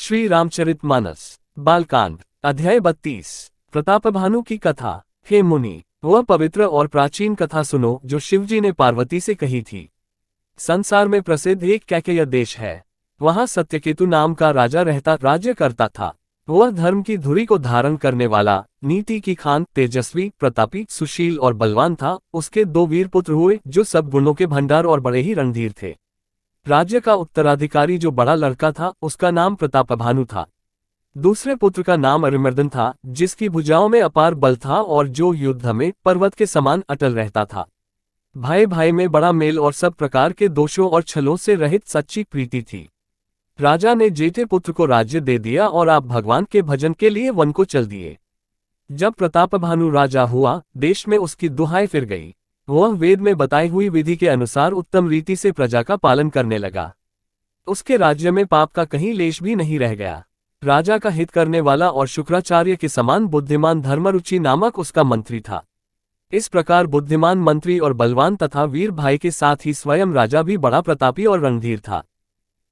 श्री रामचरितमानस बालकांड अध्याय 32। प्रतापभानु की कथा। हे मुनि, वह पवित्र और प्राचीन कथा सुनो जो शिवजी ने पार्वती से कही थी। संसार में प्रसिद्ध एक कैकेय देश है। वहां सत्यकेतु नाम का राजा रहता राज्य करता था। वह धर्म की धुरी को धारण करने वाला, नीति की खान, तेजस्वी, प्रतापी, सुशील और बलवान था। उसके 2 वीर पुत्र हुए जो सब गुणों के भंडार और बड़े ही रणधीर थे। राज्य का उत्तराधिकारी जो बड़ा लड़का था उसका नाम प्रतापभानु था। दूसरे पुत्र का नाम अरिमर्दन था, जिसकी भुजाओं में अपार बल था और जो युद्ध में पर्वत के समान अटल रहता था। भाई भाई में बड़ा मेल और सब प्रकार के दोषों और छलों से रहित सच्ची प्रीति थी। राजा ने जेठे पुत्र को राज्य दे दिया और आप भगवान के भजन के लिए वन को चल दिए। जब प्रतापभानु राजा हुआ, देश में उसकी दुहाई फिर गई। वह वेद में बताई हुई विधि के अनुसार उत्तम रीति से प्रजा का पालन करने लगा। उसके राज्य में पाप का कहीं लेश भी नहीं रह गया। राजा का हित करने वाला और शुक्राचार्य के समान बुद्धिमान धर्मरुचि नामक उसका मंत्री था। इस प्रकार बुद्धिमान मंत्री और बलवान तथा वीर भाई के साथ ही स्वयं राजा भी बड़ा प्रतापी और रणधीर था।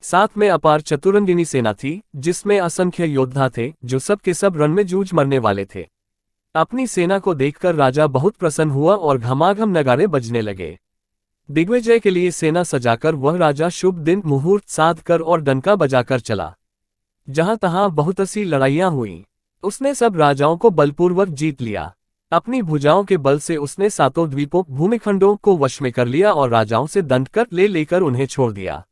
साथ में अपार चतुरंगिनी सेना थी, जिसमें असंख्य योद्धा थे जो सब के सब रण में जूझ मरने वाले थे। अपनी सेना को देखकर राजा बहुत प्रसन्न हुआ और घमाघम नगाड़े बजने लगे। दिग्विजय के लिए सेना सजाकर वह राजा शुभ दिन मुहूर्त साध कर और डंका बजाकर चला। जहां तहां बहुत सी लड़ाइयां हुई। उसने सब राजाओं को बलपूर्वक जीत लिया। अपनी भुजाओं के बल से उसने 7 द्वीपों भूमिखंडों को वश में कर लिया और राजाओं से दंड कर लेकर उन्हें छोड़ दिया।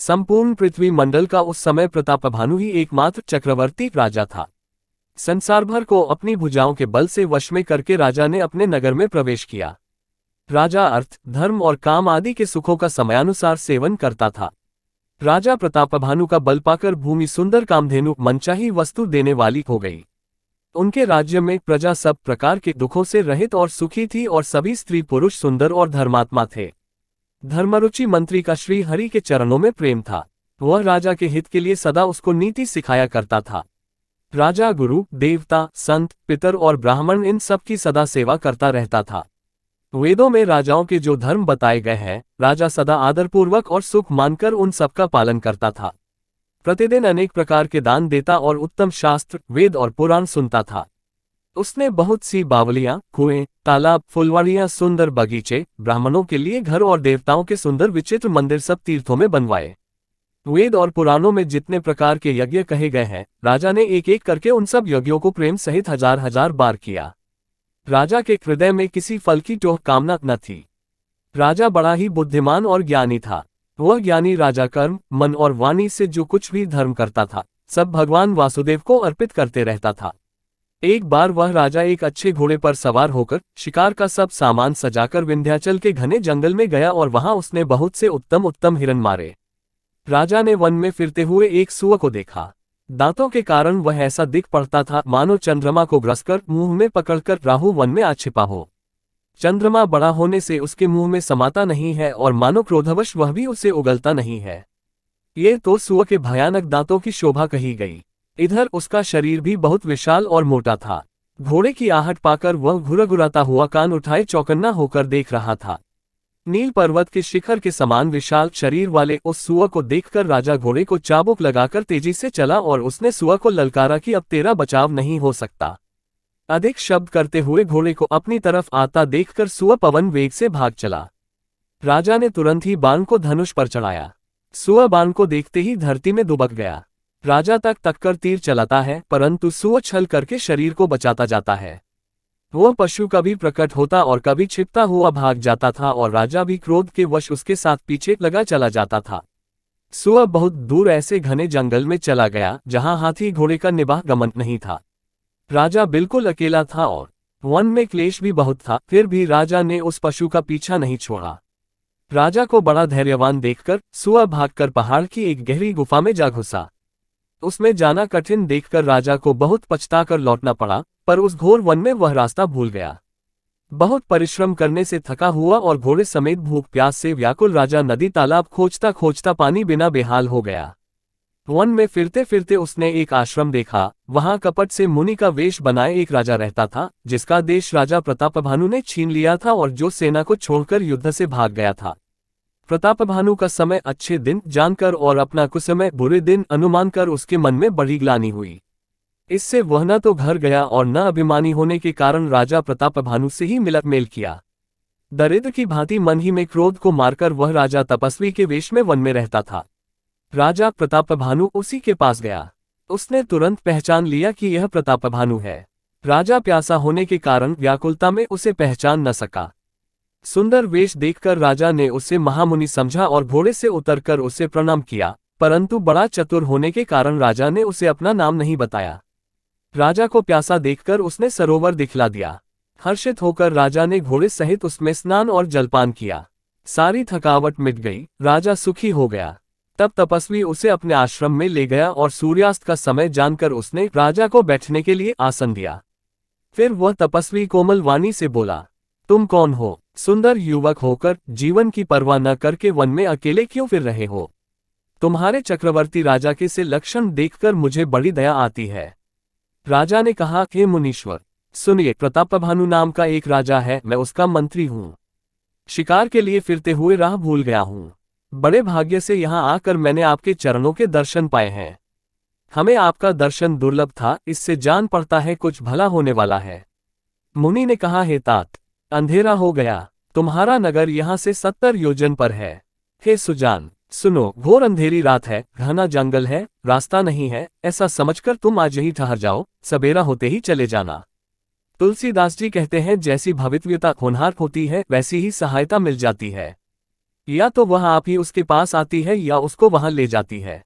संपूर्ण पृथ्वी मंडल का उस समय प्रतापभानु ही एकमात्र चक्रवर्ती राजा था। संसार भर को अपनी भुजाओं के बल से वश में करके राजा ने अपने नगर में प्रवेश किया। राजा अर्थ, धर्म और काम आदि के सुखों का समयानुसार सेवन करता था। राजा प्रतापभानु का बल पाकर भूमि सुंदर कामधेनु मनचाही वस्तु देने वाली हो गई। उनके राज्य में प्रजा सब प्रकार के दुखों से रहित और सुखी थी और सभी स्त्री पुरुष सुंदर और धर्मात्मा थे। धर्मरुचि मंत्री का श्री हरि के चरणों में प्रेम था। वह राजा के हित के लिए सदा उसको नीति सिखाया करता था। राजा गुरु, देवता, संत, पितर और ब्राह्मण इन सब की सदा सेवा करता रहता था। वेदों में राजाओं के जो धर्म बताए गए हैं, राजा सदा आदरपूर्वक और सुख मानकर उन सब का पालन करता था। प्रतिदिन अनेक प्रकार के दान देता और उत्तम शास्त्र, वेद और पुराण सुनता था। उसने बहुत सी बावलियां, कुएं, तालाब, फुलवाड़ियां, सुंदर बगीचे, ब्राह्मणों के लिए घर और देवताओं के सुंदर विचित्र मंदिर सब तीर्थों में बनवाए। वेद और पुराणों में जितने प्रकार के यज्ञ कहे गए हैं, राजा ने एक एक करके उन सब यज्ञों को प्रेम सहित हजार हजार बार किया। राजा के हृदय में किसी फल की टोह कामना न थी। राजा बड़ा ही बुद्धिमान और ज्ञानी था। वह ज्ञानी राजा कर्म, मन और वाणी से जो कुछ भी धर्म करता था, सब भगवान वासुदेव को अर्पित करते रहता था। एक बार वह राजा एक अच्छे घोड़े पर सवार होकर शिकार का सब सामान सजाकर विंध्याचल के घने जंगल में गया और वहां उसने बहुत से उत्तम उत्तम हिरन मारे। राजा ने वन में फिरते हुए एक सूअर को देखा। दांतों के कारण वह ऐसा दिख पड़ता था मानो चंद्रमा को ग्रसकर मुंह में पकड़कर राहु वन में आ छिपा हो। चंद्रमा बड़ा होने से उसके मुंह में समाता नहीं है और मानो क्रोधवश वह भी उसे उगलता नहीं है। ये तो सूअर के भयानक दांतों की शोभा कही गई। इधर उसका शरीर भी बहुत विशाल और मोटा था। घोड़े की आहट पाकर वह घुरघुराता हुआ कान उठाए चौकन्ना होकर देख रहा था। नील पर्वत के शिखर के समान विशाल शरीर वाले उस सूअर को देखकर राजा घोड़े को चाबुक लगाकर तेजी से चला और उसने सूअर को ललकारा कि अब तेरा बचाव नहीं हो सकता। अधिक शब्द करते हुए घोड़े को अपनी तरफ आता देखकर सूअर पवन वेग से भाग चला। राजा ने तुरंत ही बाण को धनुष पर चढ़ाया। सूअर बाण को देखते ही धरती में दुबक गया। राजा तक तककर तीर चलाता है, परंतु सूअर छल करके शरीर को बचाता जाता है। वह पशु कभी प्रकट होता और कभी छिपता हुआ भाग जाता था और राजा भी क्रोध के वश उसके साथ पीछे लगा चला जाता था। सूअर बहुत दूर ऐसे घने जंगल में चला गया जहां हाथी घोड़े का निबाह गमन नहीं था। राजा बिल्कुल अकेला था और वन में क्लेश भी बहुत था, फिर भी राजा ने उस पशु का पीछा नहीं छोड़ा। राजा को बड़ा धैर्यवान देखकर सूअर भागकर पहाड़ की एक गहरी गुफा में जा घुसा। उसमें जाना कठिन देखकर राजा को बहुत पछताकर लौटना पड़ा, पर उस घोर वन में वह रास्ता भूल गया। बहुत परिश्रम करने से थका हुआ और घोड़े समेत भूख प्यास से व्याकुल राजा नदी तालाब खोजता खोजता पानी बिना बेहाल हो गया। वन में फिरते फिरते उसने एक आश्रम देखा। वहां कपट से मुनि का वेश बनाए एक राजा रहता था, जिसका देश राजा प्रतापभानु ने छीन लिया था और जो सेना को छोड़कर युद्ध से भाग गया था। प्रतापभानु का समय अच्छे दिन जानकर और अपना कुसमय बुरे दिन अनुमान कर उसके मन में बड़ी ग्लानि हुई। इससे वह न तो घर गया और न अभिमानी होने के कारण राजा प्रतापभानु से ही मिलत मेल किया। दरिद्र की भांति मन ही में क्रोध को मारकर वह राजा तपस्वी के वेश में वन में रहता था। राजा प्रतापभानु उसी के पास गया। उसने तुरंत पहचान लिया कि यह प्रतापभानु है। राजा प्यासा होने के कारण व्याकुलता में उसे पहचान न सका। सुंदर वेश देखकर राजा ने उसे महामुनि समझा और घोड़े से उतरकर उसे प्रणाम किया, परंतु बड़ा चतुर होने के कारण राजा ने उसे अपना नाम नहीं बताया। राजा को प्यासा देखकर उसने सरोवर दिखला दिया। हर्षित होकर राजा ने घोड़े सहित उसमें स्नान और जलपान किया। सारी थकावट मिट गई, राजा सुखी हो गया। तब तपस्वी उसे अपने आश्रम में ले गया और सूर्यास्त का समय जानकर उसने राजा को बैठने के लिए आसन दिया। फिर वह तपस्वी कोमल वाणी से बोला, तुम कौन हो? सुंदर युवक होकर जीवन की परवाह न करके वन में अकेले क्यों फिर रहे हो? तुम्हारे चक्रवर्ती राजा के से लक्षण देखकर मुझे बड़ी दया आती है। राजा ने कहा, हे मुनीश्वर, सुनिए, प्रतापभानु नाम का एक राजा है, मैं उसका मंत्री हूँ। शिकार के लिए फिरते हुए राह भूल गया हूँ। बड़े भाग्य से यहाँ आकर मैंने आपके चरणों के दर्शन पाए हैं। हमें आपका दर्शन दुर्लभ था, इससे जान पड़ता है कुछ भला होने वाला है। मुनि ने कहा, हे तात, अंधेरा हो गया, तुम्हारा नगर यहाँ से 70 योजन पर है। हे सुजान, सुनो, घोर अंधेरी रात है, घना जंगल है, रास्ता नहीं है, ऐसा समझकर तुम आज यही ठहर जाओ, सवेरा होते ही चले जाना। तुलसीदास जी कहते हैं, जैसी भवितव्यता होनहार होती है वैसी ही सहायता मिल जाती है। या तो वह आप ही उसके पास आती है या उसको वहां ले जाती है।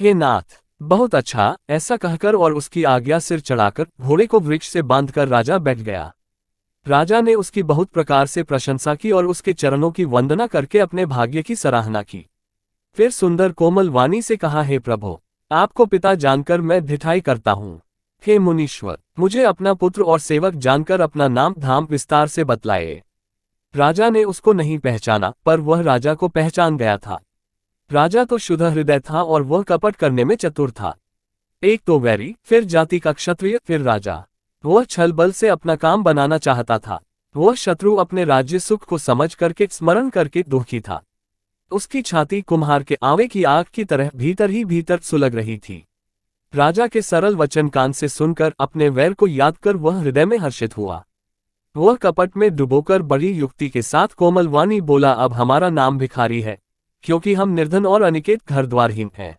हे नाथ, बहुत अच्छा, ऐसा कहकर और उसकी आज्ञा सिर चढ़ाकर घोड़े को वृक्ष से बांधकर राजा बैठ गया। राजा ने उसकी बहुत प्रकार से प्रशंसा की और उसके चरणों की वंदना करके अपने भाग्य की सराहना की। फिर सुंदर कोमल वाणी से कहा, हे प्रभु, आपको पिता जानकर मैं धिठाई करता हूँ। हे मुनीश्वर, मुझे अपना पुत्र और सेवक जानकर अपना नाम धाम विस्तार से बतलाए। राजा ने उसको नहीं पहचाना, पर वह राजा को पहचान गया था। राजा तो शुद्ध हृदय था और वह कपट करने में चतुर था। एक तो वैरी, फिर जाति का क्षत्रिय, फिर राजा। वह छल बल से अपना काम बनाना चाहता था। वह शत्रु अपने राज्य सुख को समझ करके स्मरण करके दुखी था। उसकी छाती कुम्हार के आंवे की आग की तरह भीतर ही भीतर सुलग रही थी। राजा के सरल वचन कान से सुनकर अपने वैर को याद कर वह हृदय में हर्षित हुआ। वह कपट में डुबोकर बड़ी युक्ति के साथ कोमल वाणी बोला, अब हमारा नाम भिखारी है, क्योंकि हम निर्धन और अनिकेत घर द्वारहीन हैं।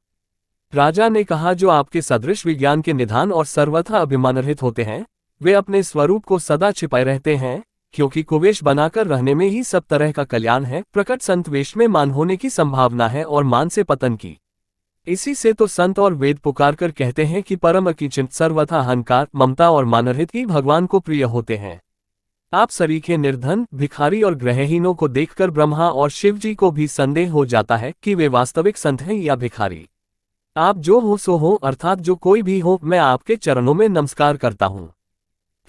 राजा ने कहा, जो आपके सदृश विज्ञान के निधान और सर्वथा अभिमानरहित होते हैं, वे अपने स्वरूप को सदा छिपाए रहते हैं, क्योंकि कुवेश बनाकर रहने में ही सब तरह का कल्याण है। प्रकट संत वेश में मान होने की संभावना है और मान से पतन की। इसी से तो संत और वेद पुकार कर कहते हैं कि परम अकिंचित सर्वथा अहंकार, ममता और मानरहित ही भगवान को प्रिय होते हैं। आप सरीखे निर्धन, भिखारी और ग्रहहीनों को देखकर ब्रह्मा और शिव जी को भी संदेह हो जाता है कि वे वास्तविक संत हैं या भिखारी। आप जो हो सो हो, अर्थात जो कोई भी हो, मैं आपके चरणों में नमस्कार करता हूँ।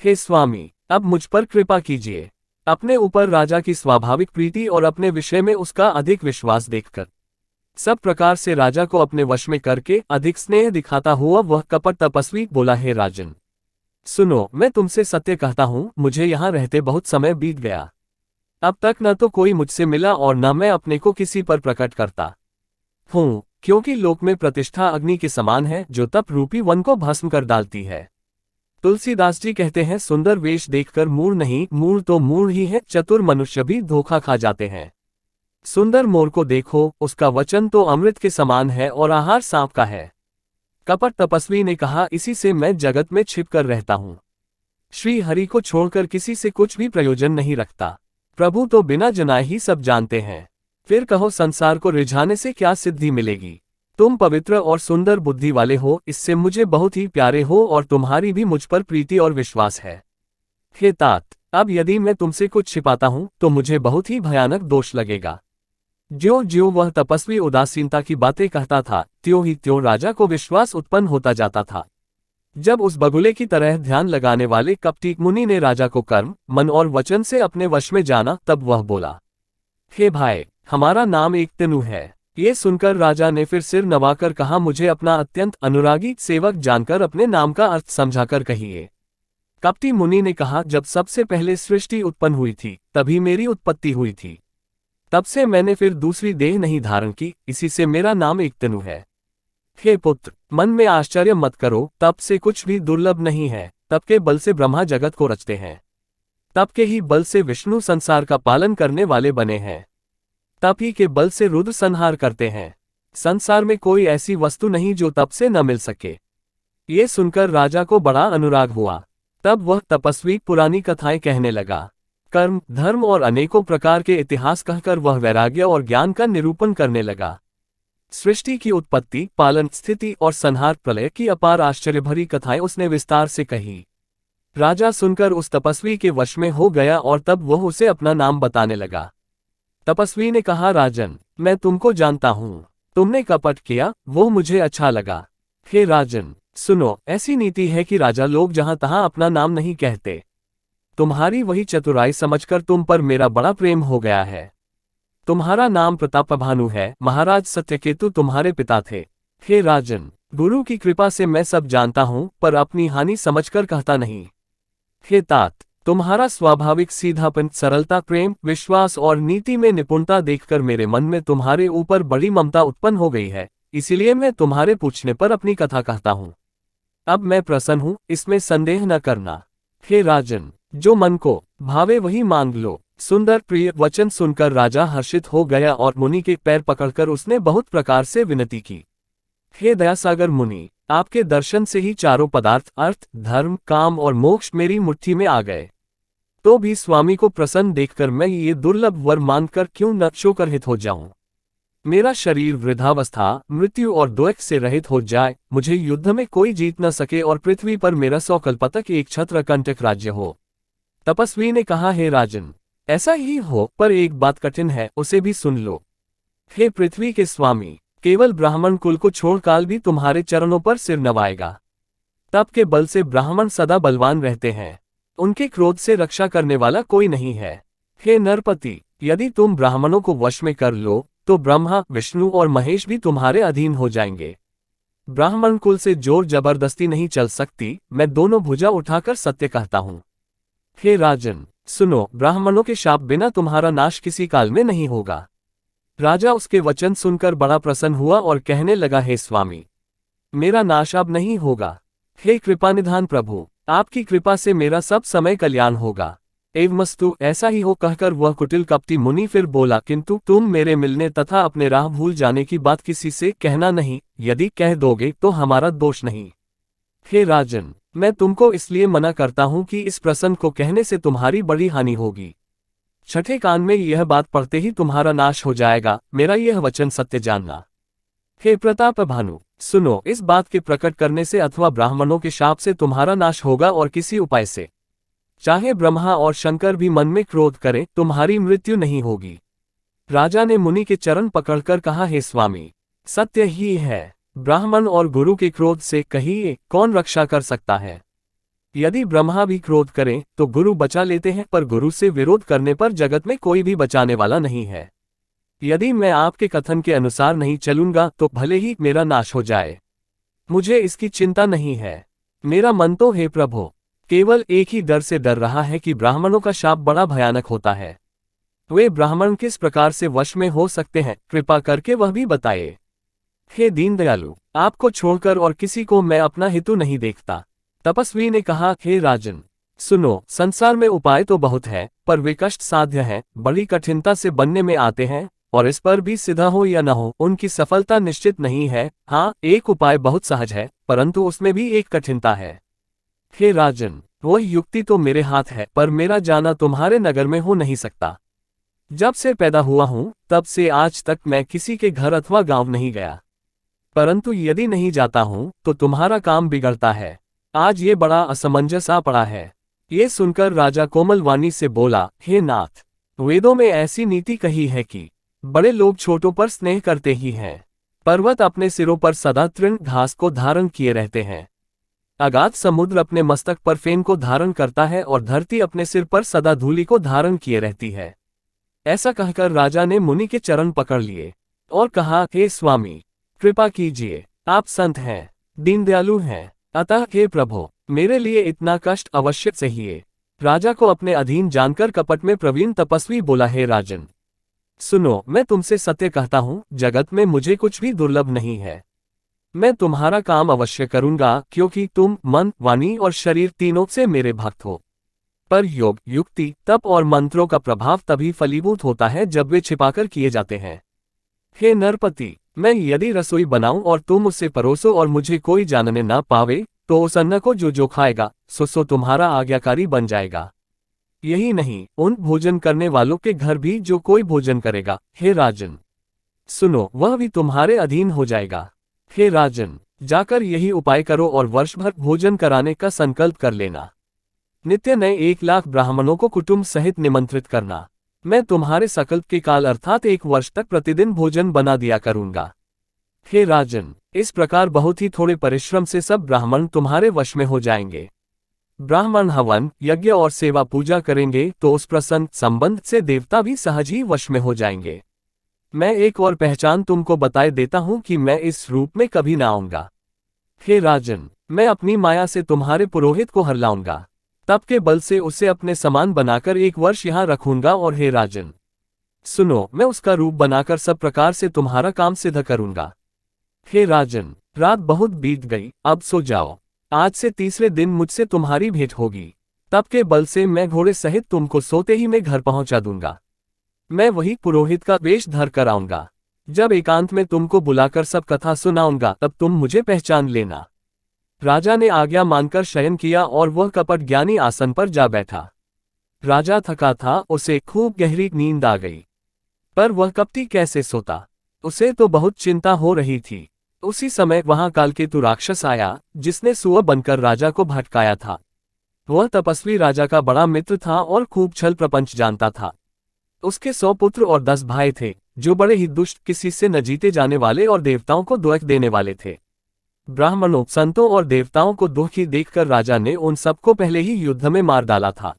हे स्वामी, अब मुझ पर कृपा कीजिए। अपने ऊपर राजा की स्वाभाविक प्रीति और अपने विषय में उसका अधिक विश्वास देखकर सब प्रकार से राजा को अपने वश में करके अधिक स्नेह दिखाता हुआ वह कपट तपस्वी बोला, हे राजन, सुनो, मैं तुमसे सत्य कहता हूँ, मुझे यहाँ रहते बहुत समय बीत गया। अब तक न तो कोई मुझसे मिला और न मैं अपने को किसी पर प्रकट करता हूँ, क्योंकि लोक में प्रतिष्ठा अग्नि के समान है, जो तप रूपी वन को भस्म कर डालती है। तुलसीदास जी कहते हैं, सुंदर वेश देखकर मूढ़ नहीं, मूढ़ तो मूढ़ ही है, चतुर मनुष्य भी धोखा खा जाते हैं। सुंदर मोर को देखो, उसका वचन तो अमृत के समान है और आहार सांप का है। कपट तपस्वी ने कहा, इसी से मैं जगत में छिप कर रहता हूँ। श्री हरि को छोड़कर किसी से कुछ भी प्रयोजन नहीं रखता। प्रभु तो बिना जनाए ही सब जानते हैं। फिर कहो, संसार को रिझाने से क्या सिद्धि मिलेगी? तुम पवित्र और सुंदर बुद्धि वाले हो, इससे मुझे बहुत ही प्यारे हो और तुम्हारी भी मुझ पर प्रीति और विश्वास है। हे तात, अब यदि मैं तुमसे कुछ छिपाता हूं तो मुझे बहुत ही भयानक दोष लगेगा। ज्यों ज्यों वह तपस्वी उदासीनता की बातें कहता था, त्यों ही त्यों राजा को विश्वास उत्पन्न होता जाता था। जब उस बगुले की तरह ध्यान लगाने वाले कपटी मुनि ने राजा को कर्म, मन और वचन से अपने वश में जाना, तब वह बोला, हे भाई, हमारा नाम एक तनु है। ये सुनकर राजा ने फिर सिर नवाकर कहा, मुझे अपना अत्यंत अनुरागी सेवक जानकर अपने नाम का अर्थ समझाकर कहिए। कपटी मुनि ने कहा, जब सबसे पहले सृष्टि उत्पन्न हुई थी, तभी मेरी उत्पत्ति हुई थी। तब से मैंने फिर दूसरी देह नहीं धारण की, इसी से मेरा नाम एकतनु है। हे पुत्र, मन में आश्चर्य मत करो, तप से कुछ भी दुर्लभ नहीं है। तप के बल से ब्रह्मा जगत को रचते हैं। तप के ही बल से विष्णु संसार का पालन करने वाले बने हैं। तप ही के बल से रुद्र संहार करते हैं। संसार में कोई ऐसी वस्तु नहीं जो तप से न मिल सके। ये सुनकर राजा को बड़ा अनुराग हुआ। तब वह तपस्वी पुरानी कथाएं कहने लगा। कर्म, धर्म और अनेकों प्रकार के इतिहास कहकर वह वैराग्य और ज्ञान का निरूपण करने लगा। सृष्टि की उत्पत्ति, पालन, स्थिति और संहार, प्रलय की अपार आश्चर्यभरी कथाएं उसने विस्तार से कही। राजा सुनकर उस तपस्वी के वश में हो गया और तब वह उसे अपना नाम बताने लगा। तपस्वी ने कहा, राजन, मैं तुमको जानता हूं। तुमने कपट किया, वो मुझे अच्छा लगा। हे राजन, सुनो, ऐसी नीति है कि राजा लोग जहां तहां अपना नाम नहीं कहते। तुम्हारी वही चतुराई समझकर तुम पर मेरा बड़ा प्रेम हो गया है। तुम्हारा नाम प्रतापभानु है। महाराज सत्यकेतु तुम्हारे पिता थे। हे राजन, गुरु की कृपा से मैं सब जानता हूं, पर अपनी हानि समझकर कहता नहीं। हे तात, तुम्हारा स्वाभाविक सीधापन, सरलता, प्रेम, विश्वास और नीति में निपुणता देखकर मेरे मन में तुम्हारे ऊपर बड़ी ममता उत्पन्न हो गई है, इसीलिए मैं तुम्हारे पूछने पर अपनी कथा कहता हूं। अब मैं प्रसन्न हूं, इसमें संदेह न करना। हे राजन, जो मन को भावे वही मांग लो। सुंदर प्रिय वचन सुनकर राजा हर्षित हो गया और मुनि के पैर पकड़कर उसने बहुत प्रकार से विनती की। हे दयासागर मुनि, आपके दर्शन से ही चारों पदार्थ, अर्थ, धर्म, काम और मोक्ष मेरी मुट्ठी में आ गए। तो भी स्वामी को प्रसन्न देखकर मैं ये दुर्लभ वर मांगकर क्यों न शोकरहित हो जाऊं। मेरा शरीर वृद्धावस्था, मृत्यु और द्वैत से रहित हो जाए, मुझे युद्ध में कोई जीत न सके और पृथ्वी पर मेरा 100 कल्पतक एक छत्र कंटक राज्य हो। तपस्वी ने कहा, हे राजन, ऐसा ही हो, पर एक बात कठिन है, उसे भी सुन लो। हे पृथ्वी के स्वामी, केवल ब्राह्मण कुल को छोड़ काल भी तुम्हारे चरणों पर सिर नवाएगा। तप के बल से ब्राह्मण सदा बलवान रहते हैं। उनके क्रोध से रक्षा करने वाला कोई नहीं है। हे नरपति, यदि तुम ब्राह्मणों को वश में कर लो तो ब्रह्मा, विष्णु और महेश भी तुम्हारे अधीन हो जाएंगे। ब्राह्मण कुल से जोर जबरदस्ती नहीं चल सकती। मैं दोनों भुजा उठाकर सत्य कहता हूं। हे राजन, सुनो, ब्राह्मणों के शाप बिना तुम्हारा नाश किसी काल में नहीं होगा। राजा उसके वचन सुनकर बड़ा प्रसन्न हुआ और कहने लगा, हे स्वामी, मेरा नाश अब नहीं होगा। हे कृपानिधान प्रभु, आपकी कृपा से मेरा सब समय कल्याण होगा। एवमस्तु, ऐसा ही हो कहकर वह कुटिल कपटी मुनि फिर बोला, किंतु तुम मेरे मिलने तथा अपने राह भूल जाने की बात किसी से कहना नहीं। यदि कह दोगे तो हमारा दोष नहीं। हे राजन, मैं तुमको इसलिए मना करता हूं कि इस प्रसंग को कहने से तुम्हारी बड़ी हानि होगी। छठे कान में यह बात पढ़ते ही तुम्हारा नाश हो जाएगा। मेरा यह वचन सत्य जानना। हे प्रताप भानु, सुनो, इस बात के प्रकट करने से अथवा ब्राह्मणों के शाप से तुम्हारा नाश होगा और किसी उपाय से, चाहे ब्रह्मा और शंकर भी मन में क्रोध करें, तुम्हारी मृत्यु नहीं होगी। राजा ने मुनि के चरण पकड़कर कहा, हे स्वामी, सत्य ही है। ब्राह्मण और गुरु के क्रोध से कहिए कौन रक्षा कर सकता है। यदि ब्रह्मा भी क्रोध करें तो गुरु बचा लेते हैं, पर गुरु से विरोध करने पर जगत में कोई भी बचाने वाला नहीं है। यदि मैं आपके कथन के अनुसार नहीं चलूंगा तो भले ही मेरा नाश हो जाए, मुझे इसकी चिंता नहीं है। मेरा मन तो, हे प्रभु, केवल एक ही डर से डर रहा है कि ब्राह्मणों का शाप बड़ा भयानक होता है। वे ब्राह्मण किस प्रकार से वश में हो सकते हैं, कृपा करके वह भी बताए। हे दीनदयालु, आपको छोड़कर और किसी को मैं अपना हितु नहीं देखता। तपस्वी ने कहा, हे राजन, सुनो, संसार में उपाय तो बहुत है, पर वे कष्ट साध्य हैं, बड़ी कठिनता से बनने में आते हैं, और इस पर भी सिद्ध हो या न हो, उनकी सफलता निश्चित नहीं है। हाँ, एक उपाय बहुत सहज है, परंतु उसमें भी एक कठिनता है। हे राजन, वह युक्ति तो मेरे हाथ है, पर मेरा जाना तुम्हारे नगर में हो नहीं सकता। जब से पैदा हुआ हूं तब से आज तक मैं किसी के घर अथवा गांव नहीं गया, परंतु यदि नहीं जाता हूं तो तुम्हारा काम बिगड़ता है। आज ये बड़ा असमंजस आ पड़ा है। ये सुनकर राजा कोमल वाणी से बोला, हे नाथ, वेदों में ऐसी नीति कही है कि बड़े लोग छोटों पर स्नेह करते ही हैं। पर्वत अपने सिरों पर सदा तृण घास को धारण किए रहते हैं। अगाध समुद्र अपने मस्तक पर फेन को धारण करता है और धरती अपने सिर पर सदा धूलि को धारण किए रहती है। ऐसा कहकर राजा ने मुनि के चरण पकड़ लिए और कहा, हे स्वामी, कृपा कीजिए, आप संत हैं, दीनदयालु हैं, अतः हे प्रभु, मेरे लिए इतना कष्ट अवश्य सहिए। राजा को अपने अधीन जानकर कपट में प्रवीण तपस्वी बोला, हे राजन, सुनो, मैं तुमसे सत्य कहता हूँ, जगत में मुझे कुछ भी दुर्लभ नहीं है। मैं तुम्हारा काम अवश्य करूंगा, क्योंकि तुम मन, वाणी और शरीर तीनों से मेरे भक्त हो। पर योग, युक्ति, तप और मंत्रों का प्रभाव तभी फलीभूत होता है जब वे छिपाकर किए जाते हैं। हे नरपति, मैं यदि रसोई बनाऊं और तुम उसे परोसो और मुझे कोई जानने ना पावे, तो उस अन्न को जो खाएगा सो तुम्हारा आज्ञाकारी बन जाएगा। यही नहीं, उन भोजन करने वालों के घर भी जो कोई भोजन करेगा, हे राजन, सुनो, वह भी तुम्हारे अधीन हो जाएगा। हे राजन, जाकर यही उपाय करो और वर्ष भर भोजन कराने का संकल्प कर लेना। नित्य नए 1,00,000 ब्राह्मणों को कुटुंब सहित निमंत्रित करना। मैं तुम्हारे संकल्प के काल अर्थात 1 वर्ष तक प्रतिदिन भोजन बना दिया करूंगा। हे राजन, इस प्रकार बहुत ही थोड़े परिश्रम से सब ब्राह्मण तुम्हारे वश में हो जाएंगे। ब्राह्मण हवन, यज्ञ और सेवा पूजा करेंगे तो उस प्रसन्न संबंध से देवता भी सहज ही वश में हो जाएंगे। मैं एक और पहचान तुमको बताए देता हूं कि मैं इस रूप में कभी ना आऊंगा। हे राजन, मैं अपनी माया से तुम्हारे पुरोहित को हर लाऊंगा। तप के बल से उसे अपने समान बनाकर 1 वर्ष यहाँ रखूंगा और हे राजन, सुनो, मैं उसका रूप बनाकर सब प्रकार से तुम्हारा काम सिद्ध करूंगा। हे राजन, रात बहुत बीत गई, अब सो जाओ। आज से तीसरे दिन मुझसे तुम्हारी भेंट होगी। तप के बल से मैं घोड़े सहित तुमको सोते ही मैं घर पहुंचा दूंगा। मैं वही पुरोहित का वेश धर कर आऊंगा। जब एकांत में तुमको बुलाकर सब कथा सुनाऊंगा तब तुम मुझे पहचान लेना। राजा ने आज्ञा मानकर शयन किया और वह कपट ज्ञानी आसन पर जा बैठा। राजा थका था, उसे खूब गहरी नींद आ गई। पर वह कपटी कैसे सोता, उसे तो बहुत चिंता हो रही थी। उसी समय वहां कालकेतु राक्षस आया, जिसने सुअर बनकर राजा को भटकाया था। वह तपस्वी राजा का बड़ा मित्र था और खूब छल प्रपंच जानता था। उसके 100 पुत्र और 10 भाई थे, जो बड़े ही दुष्ट, किसी से न जीते जाने वाले और देवताओं को दुख देने वाले थे। ब्राह्मणों, संतों और देवताओं को दुखी देखकर राजा ने उन सबको पहले ही युद्ध में मार डाला था।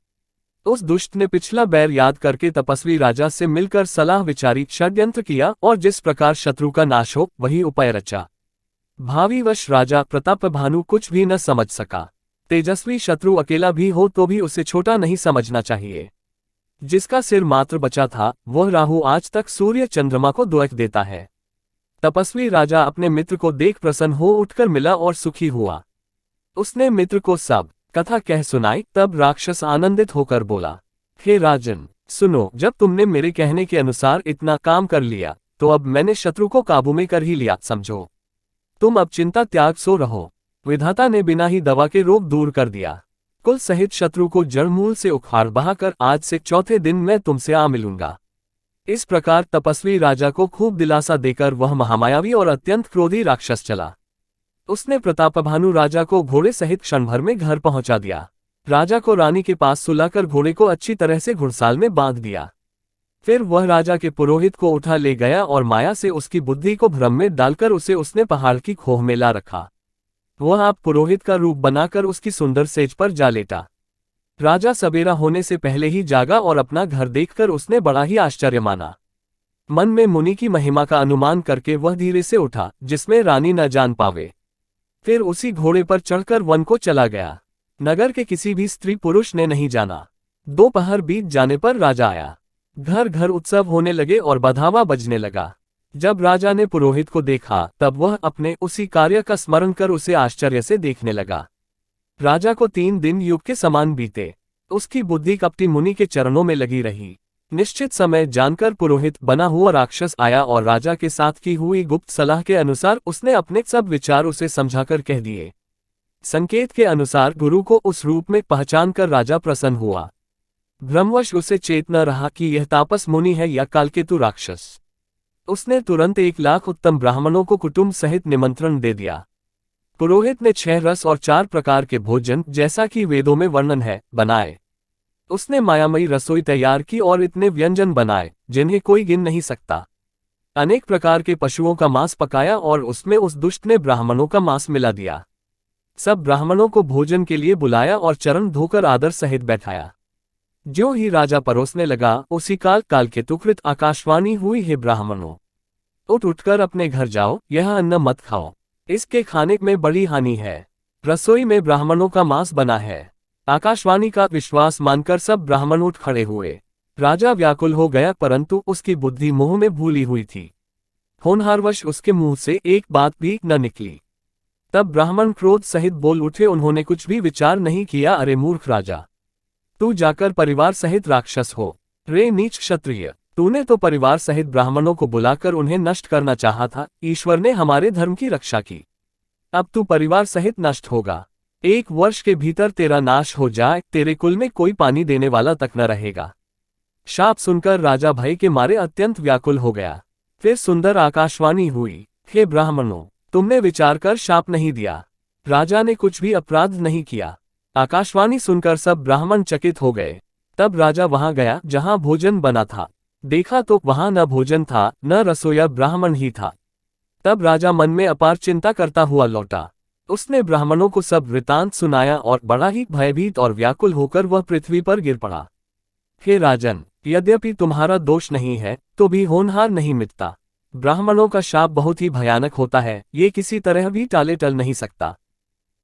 उस दुष्ट ने पिछला बैर याद करके तपस्वी राजा से मिलकर सलाह विचारी, षड्यंत्र किया और जिस प्रकार शत्रु का नाश हो वही उपाय रचा। भावीवश राजा प्रतापभानु कुछ भी न समझ सका। तेजस्वी शत्रु अकेला भी हो तो भी उसे छोटा नहीं समझना चाहिए। जिसका सिर मात्र बचा था, वह राहु आज तक सूर्य चंद्रमा को दुख देता है। तपस्वी राजा अपने मित्र को देख प्रसन्न हो उठकर मिला और सुखी हुआ। उसने मित्र को सब कथा कह सुनाई। तब राक्षस आनंदित होकर बोला, हे राजन, सुनो, जब तुमने मेरे कहने के अनुसार इतना काम कर लिया तो अब मैंने शत्रु को काबू में कर ही लिया, समझो। तुम अब चिंता त्याग सो रहो। विधाता ने बिना ही दवा के रोग दूर कर दिया। कुल सहित शत्रु को जड़ मूल से उखाड़ बहाकर आज से चौथे दिन मैं तुमसे आ मिलूंगा। इस प्रकार तपस्वी राजा को खूब दिलासा देकर वह महामायावी और अत्यंत क्रोधी राक्षस चला। उसने प्रतापभानु राजा को घोड़े सहित क्षण भर में घर पहुंचा दिया। राजा को रानी के पास सुलाकर घोड़े को अच्छी तरह से घुड़साल में बांध दिया। फिर वह राजा के पुरोहित को उठा ले गया और माया से उसकी बुद्धि को भ्रम में डालकर उसे उसने पहाड़ की खोह में ला रखा। वह आप पुरोहित का रूप बनाकर उसकी सुंदर सेज पर जा लेटा। राजा सवेरा होने से पहले ही जागा और अपना घर देखकर उसने बड़ा ही आश्चर्य माना। मन में मुनि की महिमा का अनुमान करके वह धीरे से उठा, जिसमें रानी न जान पावे। फिर उसी घोड़े पर चढ़कर वन को चला गया। नगर के किसी भी स्त्री पुरुष ने नहीं जाना। दोपहर बीत जाने पर राजा आया। घर घर उत्सव होने लगे और बधावा बजने लगा। जब राजा ने पुरोहित को देखा तब वह अपने उसी कार्य का स्मरण कर उसे आश्चर्य से देखने लगा। राजा को 3 दिन युग के समान बीते। उसकी बुद्धि कपटी मुनि के चरणों में लगी रही। निश्चित समय जानकर पुरोहित बना हुआ राक्षस आया और राजा के साथ की हुई गुप्त सलाह के अनुसार उसने अपने सब विचार उसे समझाकर कह दिए। संकेत के अनुसार गुरु को उस रूप में पहचान कर राजा प्रसन्न हुआ। भ्रमवश उसे चेत न रहा कि यह तापस मुनि है या कालकेतु राक्षस। उसने तुरंत 1,00,000 उत्तम ब्राह्मणों को कुटुंब सहित निमंत्रण दे दिया। पुरोहित ने 6 रस और 4 प्रकार के भोजन, जैसा कि वेदों में वर्णन है, बनाए। उसने मायामयी रसोई तैयार की और इतने व्यंजन बनाए जिन्हें कोई गिन नहीं सकता। अनेक प्रकार के पशुओं का मांस पकाया और उसमें उस दुष्ट ने ब्राह्मणों का मांस मिला दिया। सब ब्राह्मणों को भोजन के लिए बुलाया और चरण धोकर आदर सहित बैठाया। ज्यों ही राजा परोसने लगा, उसी काल कालकेतुकृत आकाशवाणी हुई, हे ब्राह्मणों, उठकर अपने घर जाओ, यह अन्न मत खाओ, इसके खाने में बड़ी हानि है। रसोई में ब्राह्मणों का मांस बना है। आकाशवाणी का विश्वास मानकर सब ब्राह्मण उठ खड़े हुए। राजा व्याकुल हो गया, परंतु उसकी बुद्धि मोह में भूली हुई थी। होनहारवश उसके मुंह से एक बात भी न निकली। तब ब्राह्मण क्रोध सहित बोल उठे, उन्होंने कुछ भी विचार नहीं किया। अरे मूर्ख राजा, तू जाकर परिवार सहित राक्षस हो। रे नीच क्षत्रिय, तूने तो परिवार सहित ब्राह्मणों को बुलाकर उन्हें नष्ट करना चाहा था। ईश्वर ने हमारे धर्म की रक्षा की, अब तू परिवार सहित नष्ट होगा। 1 वर्ष के भीतर तेरा नाश हो जाए, तेरे कुल में कोई पानी देने वाला तक न रहेगा। शाप सुनकर राजा भय के मारे अत्यंत व्याकुल हो गया। फिर सुंदर आकाशवाणी हुई, हे ब्राह्मणों, तुमने विचार कर शाप नहीं दिया। राजा ने कुछ भी अपराध नहीं किया। आकाशवाणी सुनकर सब ब्राह्मण चकित हो गए। तब राजा वहां गया जहां भोजन बना था। देखा तो वहां न भोजन था, न रसोया ब्राह्मण ही था। तब राजा मन में अपार चिंता करता हुआ लौटा। उसने ब्राह्मणों को सब वृतांत सुनाया और बड़ा ही भयभीत और व्याकुल होकर वह पृथ्वी पर गिर पड़ा। हे राजन, यद्यपि तुम्हारा दोष नहीं है तो भी होनहार नहीं मिटता। ब्राह्मणों का शाप बहुत ही भयानक होता है, ये किसी तरह भी टाले टल नहीं सकता।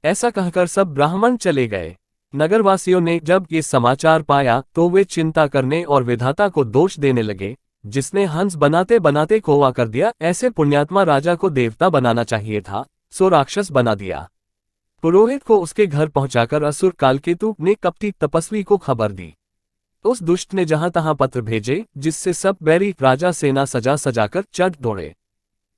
ऐसा कहकर सब ब्राह्मण चले गए। नगरवासियों ने जब ये समाचार पाया तो वे चिंता करने और विधाता को दोष देने लगे, जिसने हंस बनाते बनाते कौवा कर दिया, ऐसे पुण्यात्मा राजा को देवता बनाना चाहिए था, सो राक्षस बना दिया। पुरोहित को उसके घर पहुंचाकर असुर कालकेतु ने कपटी तपस्वी को खबर दी। उस दुष्ट ने जहां तहां पत्र भेजे, जिससे सब बैरी राजा सेना सजा सजाकर चढ़ दौड़े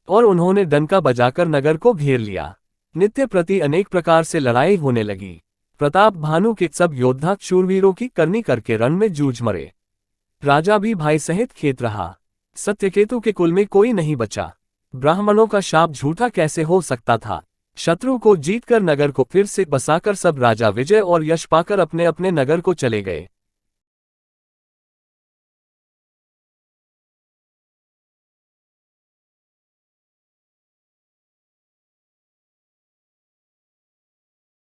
और उन्होंने डंका बजाकर नगर को घेर लिया। नित्य प्रति अनेक प्रकार से लड़ाई होने लगी। प्रताप भानु के सब योद्धा शूरवीरों की करनी करके रण में जूझ मरे। राजा भी भाई सहित खेत रहा। सत्यकेतु के कुल में कोई नहीं बचा। ब्राह्मणों का शाप झूठा कैसे हो सकता था। शत्रु को जीतकर नगर को फिर से बसाकर सब राजा विजय और यश पाकर अपने अपने नगर को चले गए।